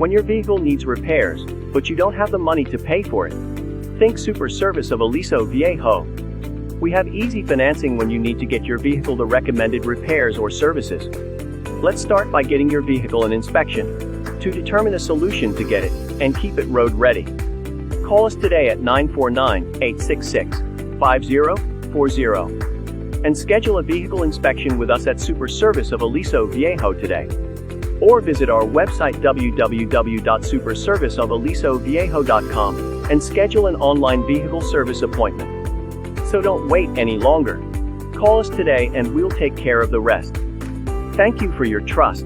When your vehicle needs repairs, but you don't have the money to pay for it, think Super Service of Aliso Viejo. We have easy financing when you need to get your vehicle the recommended repairs or services. Let's start by getting your vehicle an inspection to determine a solution to get it and keep it road ready. Call us today at 949-866-5040 and schedule a vehicle inspection with us at Super Service of Aliso Viejo today. Or visit our website www.superserviceofalisoviejo.com and schedule an online vehicle service appointment. So don't wait any longer. Call us today and we'll take care of the rest. Thank you for your trust.